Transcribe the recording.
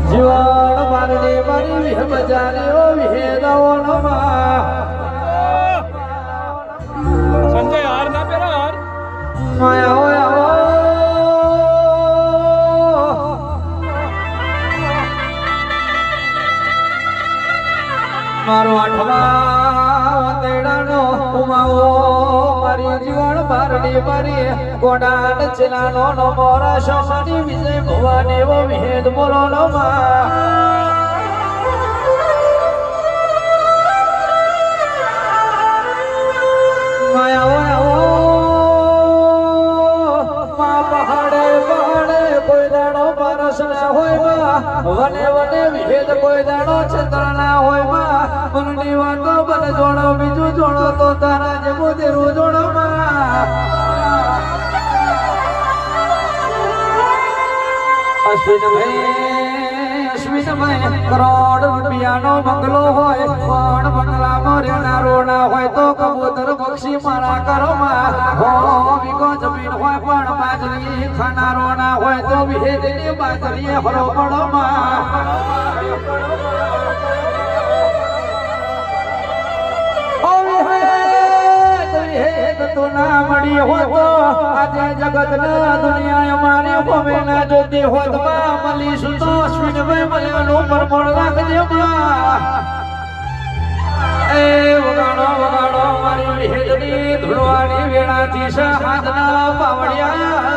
જીવન મારને મારી વિહ બજાર્યો વિહેદાઓ નમા સંજય હાર ના પેરો હાર માયા હોય મારો આઠમા તેડાનો ઉમાવો મારી જીવન મારને મારી કોડાન ચલાનો નો મોરા શોની વિજય ભવાની વો વિહેદ બોલો નો માયા હોય મા પહાડે પહાડે કોઈ દાડો પરસ ના હોય વને વને વિહેદ કોઈ દાડો છત્ર ના હોય મનની વાતો બને જોડો બીજું જોડો તો તારા જેવું તેરું જોડો અશ્વિનભાઈ કરોડ રૂપિયાનો બંગલો હોય પણ બંગલામાં રહેનારો ના હોય તો કબૂતર પક્ષી મારા કરોમાં વીઘો જમીન હોય પણ બાજરી ખાનારો ના હોય તો વિહેદની બાજરી હરો પડોમાં તો ના મળી હોત આજે જગત ના દુનિયા અમારી ભવે ના જોતી હોત મળીશું તો અશ્વિનભાઈ મળ્યાનું પરમણ રાખજે એ વગાડો વગાડો મારી વિહેદની ધૂળવાની વેળાથી હાથના પાવડિયા